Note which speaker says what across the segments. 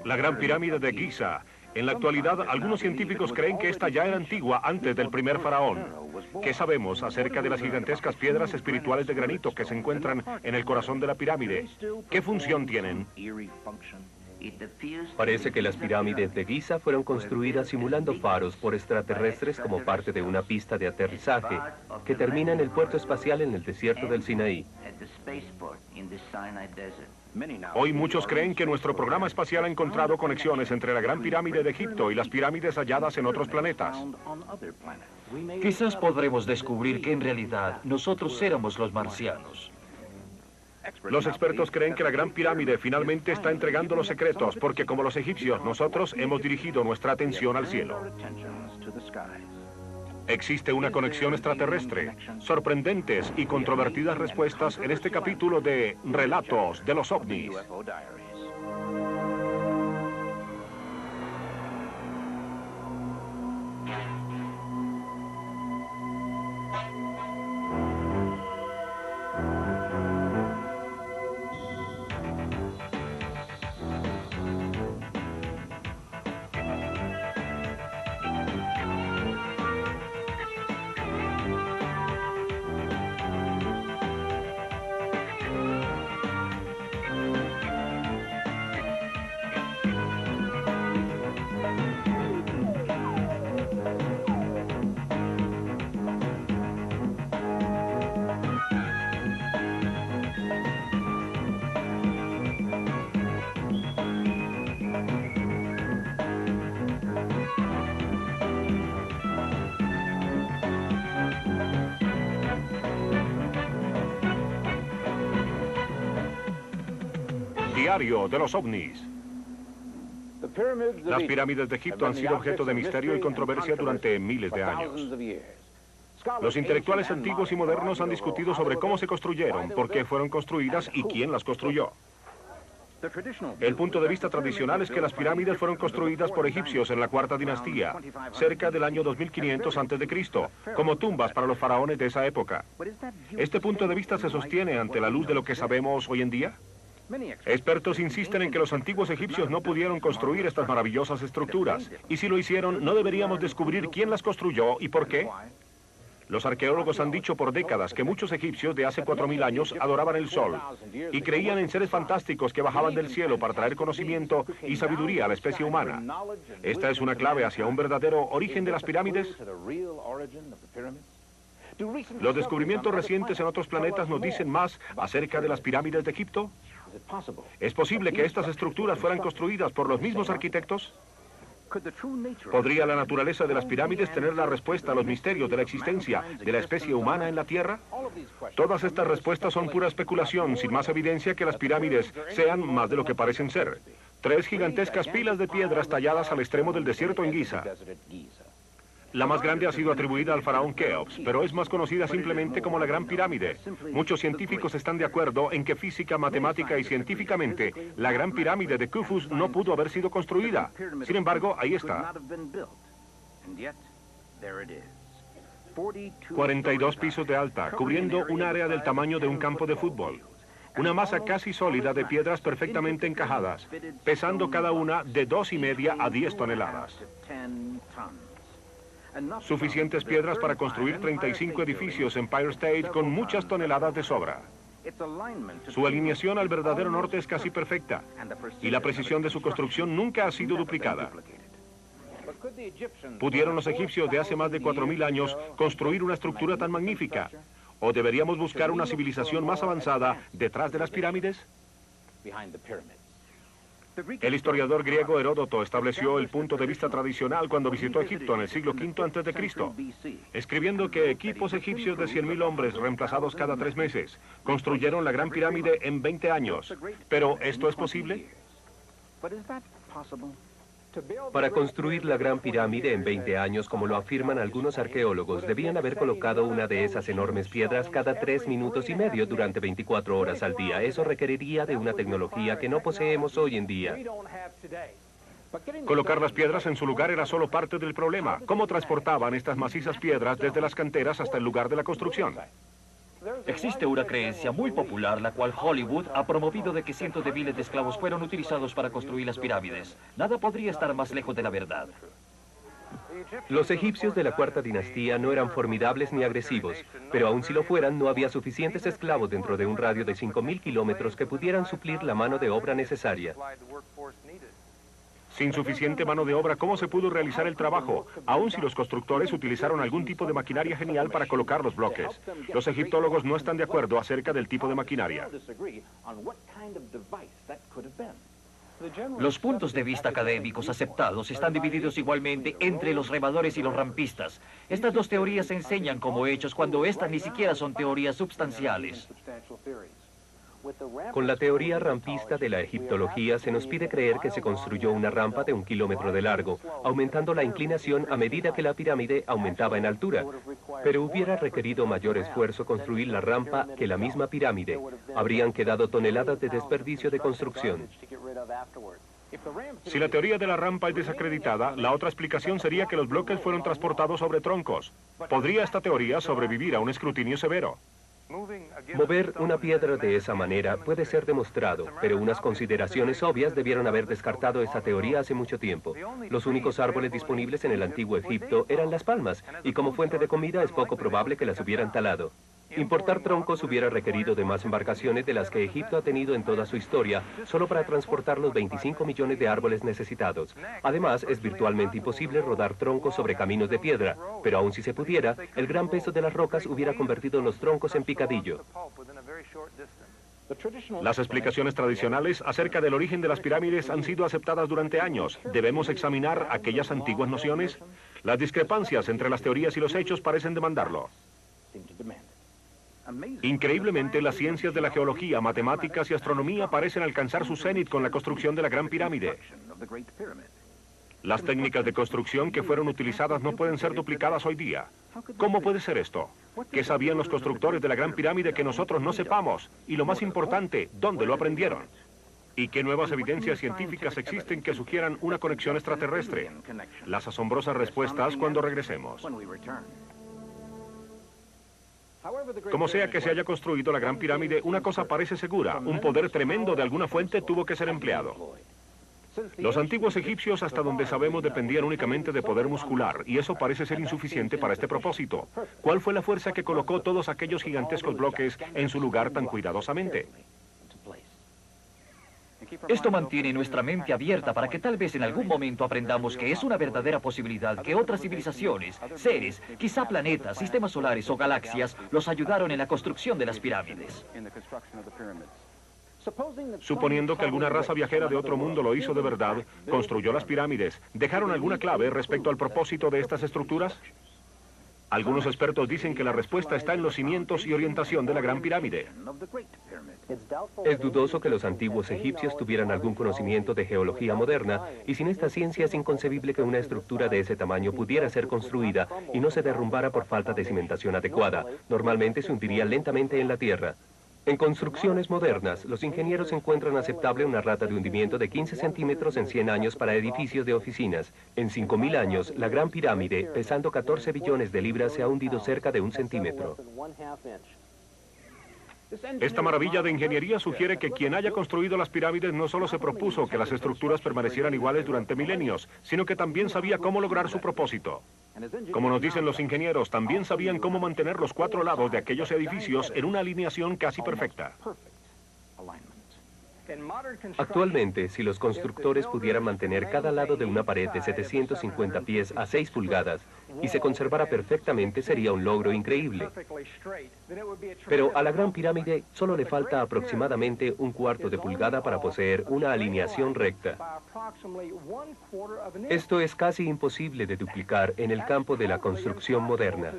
Speaker 1: La Gran Pirámide de Giza. En la actualidad, algunos científicos creen que esta ya era antigua antes del primer faraón. ¿Qué sabemos acerca de las gigantescas piedras espirituales de granito que se encuentran en el corazón de la pirámide? ¿Qué función tienen?
Speaker 2: Parece que las pirámides de Giza fueron construidas simulando faros por extraterrestres como parte de una pista de aterrizaje que termina en el puerto espacial en el desierto del Sinaí.
Speaker 1: Hoy muchos creen que nuestro programa espacial ha encontrado conexiones entre la Gran Pirámide de Egipto y las pirámides halladas en otros planetas.
Speaker 3: Quizás podremos descubrir que en realidad nosotros éramos los marcianos.
Speaker 1: Los expertos creen que la Gran Pirámide finalmente está entregando los secretos, porque como los egipcios, nosotros hemos dirigido nuestra atención al cielo. Existe una conexión extraterrestre. Sorprendentes y controvertidas respuestas en este capítulo de Relatos de los OVNIs. Diario de los OVNIs. Las pirámides de Egipto han sido objeto de misterio y controversia durante miles de años. Los intelectuales antiguos y modernos han discutido sobre cómo se construyeron, por qué fueron construidas y quién las construyó. El punto de vista tradicional es que las pirámides fueron construidas por egipcios en la cuarta dinastía, cerca del año 2500 a.C., como tumbas para los faraones de esa época. ¿Este punto de vista se sostiene ante la luz de lo que sabemos hoy en día? Expertos insisten en que los antiguos egipcios no pudieron construir estas maravillosas estructuras, y si lo hicieron, ¿no deberíamos descubrir quién las construyó y por qué? Los arqueólogos han dicho por décadas que muchos egipcios de hace 4000 años adoraban el sol y creían en seres fantásticos que bajaban del cielo para traer conocimiento y sabiduría a la especie humana. ¿Esta es una clave hacia un verdadero origen de las pirámides? ¿Los descubrimientos recientes en otros planetas nos dicen más acerca de las pirámides de Egipto? ¿Es posible que estas estructuras fueran construidas por los mismos arquitectos? ¿Podría la naturaleza de las pirámides tener la respuesta a los misterios de la existencia de la especie humana en la Tierra? Todas estas respuestas son pura especulación, sin más evidencia que las pirámides sean más de lo que parecen ser. 3 gigantescas pilas de piedras talladas al extremo del desierto en Giza. La más grande ha sido atribuida al faraón Keops, pero es más conocida simplemente como la Gran Pirámide. Muchos científicos están de acuerdo en que física, matemática y científicamente la Gran Pirámide de Khufu no pudo haber sido construida. Sin embargo, ahí está. 42 pisos de alta, cubriendo un área del tamaño de un campo de fútbol. Una masa casi sólida de piedras perfectamente encajadas, pesando cada una de 2,5 a 10 toneladas. Suficientes piedras para construir 35 edificios en Empire State con muchas toneladas de sobra. Su alineación al verdadero norte es casi perfecta, y la precisión de su construcción nunca ha sido duplicada. ¿Pudieron los egipcios de hace más de 4000 años construir una estructura tan magnífica? ¿O deberíamos buscar una civilización más avanzada detrás de las pirámides? El historiador griego Heródoto estableció el punto de vista tradicional cuando visitó Egipto en el siglo V a.C., escribiendo que equipos egipcios de 100.000 hombres reemplazados cada 3 meses construyeron la Gran Pirámide en 20 años. ¿Pero esto es posible?
Speaker 2: Para construir la Gran Pirámide en 20 años, como lo afirman algunos arqueólogos, debían haber colocado una de esas enormes piedras cada 3 minutos y medio durante 24 horas al día. Eso requeriría de una tecnología que no poseemos hoy en día.
Speaker 1: Colocar las piedras en su lugar era solo parte del problema. ¿Cómo transportaban estas macizas piedras desde las canteras hasta el lugar de la construcción?
Speaker 3: Existe una creencia muy popular, la cual Hollywood ha promovido de que cientos de miles de esclavos fueron utilizados para construir las pirámides. Nada podría estar más lejos de la verdad.
Speaker 2: Los egipcios de la cuarta dinastía no eran formidables ni agresivos, pero aun si lo fueran, no había suficientes esclavos dentro de un radio de 5.000 kilómetros que pudieran suplir la mano de obra necesaria.
Speaker 1: Sin suficiente mano de obra, ¿cómo se pudo realizar el trabajo? Aun si los constructores utilizaron algún tipo de maquinaria genial para colocar los bloques. Los egiptólogos no están de acuerdo acerca del tipo de maquinaria.
Speaker 3: Los puntos de vista académicos aceptados están divididos igualmente entre los remadores y los rampistas. Estas dos teorías se enseñan como hechos cuando estas ni siquiera son teorías substanciales.
Speaker 2: Con la teoría rampista de la egiptología se nos pide creer que se construyó una rampa de 1 kilómetro de largo, aumentando la inclinación a medida que la pirámide aumentaba en altura. Pero hubiera requerido mayor esfuerzo construir la rampa que la misma pirámide. Habrían quedado toneladas de desperdicio de construcción.
Speaker 1: Si la teoría de la rampa es desacreditada, la otra explicación sería que los bloques fueron transportados sobre troncos. ¿Podría esta teoría sobrevivir a un escrutinio severo?
Speaker 2: Mover una piedra de esa manera puede ser demostrado, pero unas consideraciones obvias debieron haber descartado esta teoría hace mucho tiempo. Los únicos árboles disponibles en el antiguo Egipto eran las palmas, y como fuente de comida es poco probable que las hubieran talado. Importar troncos hubiera requerido de más embarcaciones de las que Egipto ha tenido en toda su historia, solo para transportar los 25 millones de árboles necesitados. Además, es virtualmente imposible rodar troncos sobre caminos de piedra, pero aun si se pudiera, el gran peso de las rocas hubiera convertido los troncos en picadillo.
Speaker 1: Las explicaciones tradicionales acerca del origen de las pirámides han sido aceptadas durante años. ¿Debemos examinar aquellas antiguas nociones? Las discrepancias entre las teorías y los hechos parecen demandarlo. Increíblemente, las ciencias de la geología, matemáticas y astronomía parecen alcanzar su cenit con la construcción de la Gran Pirámide. Las técnicas de construcción que fueron utilizadas no pueden ser duplicadas hoy día. ¿Cómo puede ser esto? ¿Qué sabían los constructores de la Gran Pirámide que nosotros no sepamos? Y lo más importante, ¿dónde lo aprendieron? ¿Y qué nuevas evidencias científicas existen que sugieran una conexión extraterrestre? Las asombrosas respuestas cuando regresemos. Como sea que se haya construido la Gran Pirámide, una cosa parece segura: un poder tremendo de alguna fuente tuvo que ser empleado. Los antiguos egipcios, hasta donde sabemos, dependían únicamente de poder muscular, y eso parece ser insuficiente para este propósito. ¿Cuál fue la fuerza que colocó todos aquellos gigantescos bloques en su lugar tan cuidadosamente?
Speaker 3: Esto mantiene nuestra mente abierta para que tal vez en algún momento aprendamos que es una verdadera posibilidad que otras civilizaciones, seres, quizá planetas, sistemas solares o galaxias, los ayudaron en la construcción de las pirámides.
Speaker 1: Suponiendo que alguna raza viajera de otro mundo lo hizo de verdad, construyó las pirámides, ¿dejaron alguna clave respecto al propósito de estas estructuras? Algunos expertos dicen que la respuesta está en los cimientos y orientación de la Gran Pirámide.
Speaker 2: Es dudoso que los antiguos egipcios tuvieran algún conocimiento de geología moderna, y sin esta ciencia es inconcebible que una estructura de ese tamaño pudiera ser construida y no se derrumbara por falta de cimentación adecuada. Normalmente se hundiría lentamente en la tierra. En construcciones modernas, los ingenieros encuentran aceptable una rata de hundimiento de 15 centímetros en 100 años para edificios de oficinas. En 5.000 años, la Gran Pirámide, pesando 14 billones de libras, se ha hundido cerca de 1 centímetro.
Speaker 1: Esta maravilla de ingeniería sugiere que quien haya construido las pirámides no solo se propuso que las estructuras permanecieran iguales durante milenios, sino que también sabía cómo lograr su propósito. Como nos dicen los ingenieros, también sabían cómo mantener los 4 lados de aquellos edificios en una alineación casi perfecta.
Speaker 2: Actualmente, si los constructores pudieran mantener cada lado de una pared de 750 pies a 6 pulgadas y se conservara perfectamente, sería un logro increíble. Pero a la Gran Pirámide solo le falta aproximadamente 1/4 de pulgada para poseer una alineación recta. Esto es casi imposible de duplicar en el campo de la construcción moderna.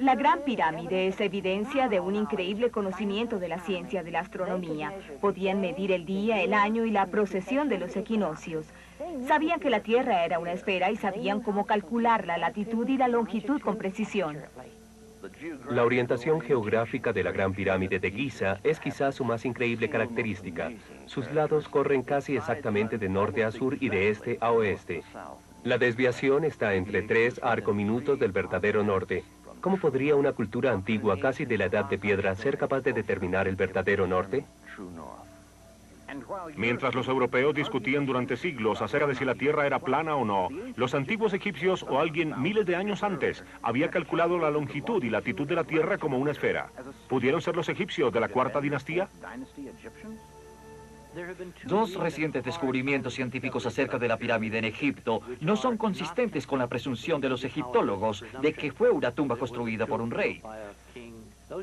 Speaker 4: La Gran Pirámide es evidencia de un increíble conocimiento de la ciencia de la astronomía. Podían medir el día, el año y la procesión de los equinoccios. Sabían que la Tierra era una esfera y sabían cómo calcular la latitud y la longitud con precisión.
Speaker 2: La orientación geográfica de la Gran Pirámide de Giza es quizás su más increíble característica. Sus lados corren casi exactamente de norte a sur y de este a oeste. La desviación está entre 3 arcominutos del verdadero norte. ¿Cómo podría una cultura antigua, casi de la edad de piedra, ser capaz de determinar el verdadero norte?
Speaker 1: Mientras los europeos discutían durante siglos acerca de si la Tierra era plana o no, los antiguos egipcios o alguien miles de años antes había calculado la longitud y latitud de la Tierra como una esfera. ¿Pudieron ser los egipcios de la cuarta dinastía?
Speaker 3: Dos recientes descubrimientos científicos acerca de la pirámide en Egipto no son consistentes con la presunción de los egiptólogos de que fue una tumba construida por un rey.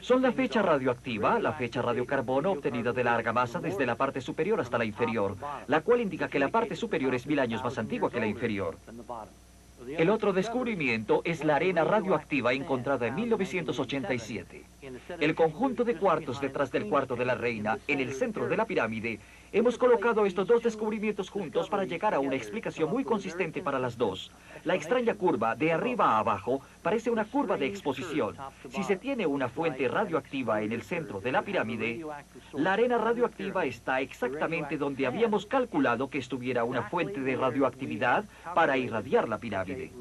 Speaker 3: Son la fecha radioactiva, la fecha radiocarbono obtenida de la argamasa desde la parte superior hasta la inferior, la cual indica que la parte superior es 1000 años más antigua que la inferior. El otro descubrimiento es la arena radioactiva encontrada en 1987. El conjunto de cuartos detrás del cuarto de la reina, en el centro de la pirámide, hemos colocado estos dos descubrimientos juntos para llegar a una explicación muy consistente para las dos. La extraña curva de arriba a abajo parece una curva de exposición. Si se tiene una fuente radioactiva en el centro de la pirámide, la arena radioactiva está exactamente donde habíamos calculado que estuviera una fuente de radioactividad para irradiar la pirámide.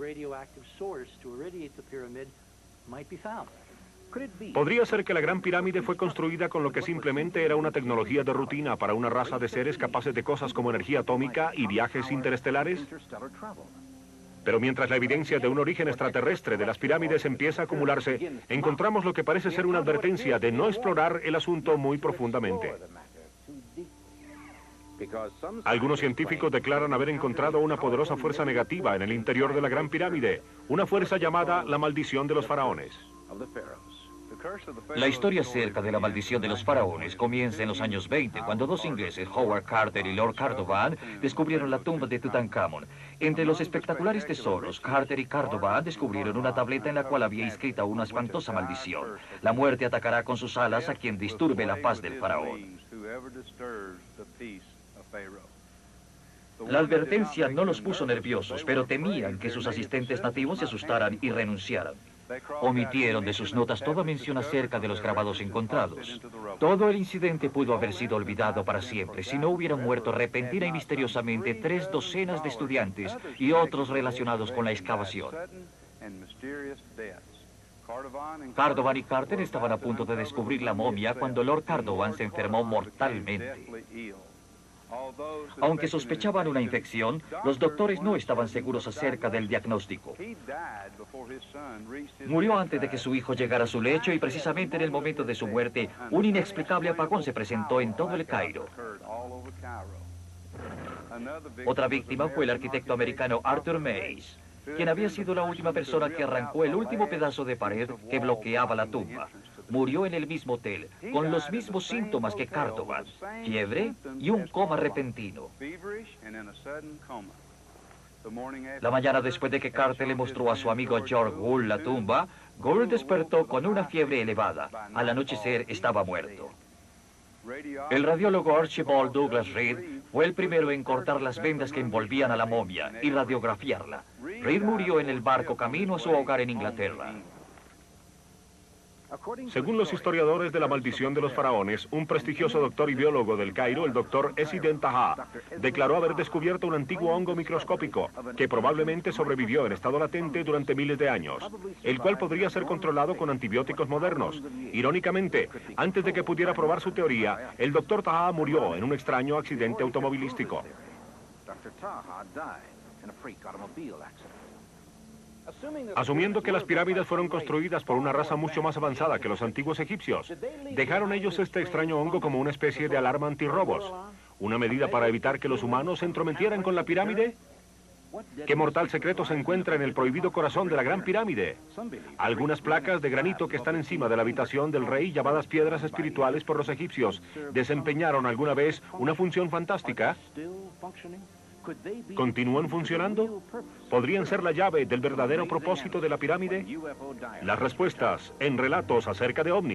Speaker 1: ¿Podría ser que la Gran Pirámide fue construida con lo que simplemente era una tecnología de rutina para una raza de seres capaces de cosas como energía atómica y viajes interestelares? Pero mientras la evidencia de un origen extraterrestre de las pirámides empieza a acumularse, encontramos lo que parece ser una advertencia de no explorar el asunto muy profundamente. Algunos científicos declaran haber encontrado una poderosa fuerza negativa en el interior de la Gran Pirámide, una fuerza llamada la maldición de los faraones.
Speaker 3: La historia acerca de la maldición de los faraones comienza en los años 20, cuando dos ingleses, Howard Carter y Lord Cardovan, descubrieron la tumba de Tutankamón. Entre los espectaculares tesoros, Carter y Cardovan descubrieron una tableta en la cual había inscrita una espantosa maldición. La muerte atacará con sus alas a quien disturbe la paz del faraón. La advertencia no los puso nerviosos, pero temían que sus asistentes nativos se asustaran y renunciaran. Omitieron de sus notas toda mención acerca de los grabados encontrados. Todo el incidente pudo haber sido olvidado para siempre si no hubieran muerto repentina y misteriosamente 3 docenas de estudiantes y otros relacionados con la excavación. Cardovan y Carter estaban a punto de descubrir la momia cuando Lord Cardovan se enfermó mortalmente. Aunque sospechaban una infección, los doctores no estaban seguros acerca del diagnóstico. Murió antes de que su hijo llegara a su lecho y precisamente en el momento de su muerte, un inexplicable apagón se presentó en todo el Cairo. Otra víctima fue el arquitecto americano Arthur Mays, quien había sido la última persona que arrancó el último pedazo de pared que bloqueaba la tumba. Murió en el mismo hotel, con los mismos síntomas que Cardovan, fiebre y un coma repentino. La mañana después de que Carter le mostró a su amigo George Gould la tumba, Gould despertó con una fiebre elevada. Al anochecer estaba muerto. El radiólogo Archibald Douglas Reed fue el primero en cortar las vendas que envolvían a la momia y radiografiarla. Reed murió en el barco camino a su hogar en Inglaterra.
Speaker 1: Según los historiadores de la maldición de los faraones, un prestigioso doctor y biólogo del Cairo, el doctor Ezidin Taha, declaró haber descubierto un antiguo hongo microscópico que probablemente sobrevivió en estado latente durante miles de años, el cual podría ser controlado con antibióticos modernos. Irónicamente, antes de que pudiera probar su teoría, el doctor Taha murió en un extraño accidente automovilístico. Asumiendo que las pirámides fueron construidas por una raza mucho más avanzada que los antiguos egipcios, ¿dejaron ellos este extraño hongo como una especie de alarma antirrobos? ¿Una medida para evitar que los humanos se entrometieran con la pirámide? ¿Qué mortal secreto se encuentra en el prohibido corazón de la Gran Pirámide? Algunas placas de granito que están encima de la habitación del rey, llamadas piedras espirituales por los egipcios, ¿desempeñaron alguna vez una función fantástica? ¿Continúan funcionando? ¿Podrían ser la llave del verdadero propósito de la pirámide? Las respuestas en relatos acerca de ovnis.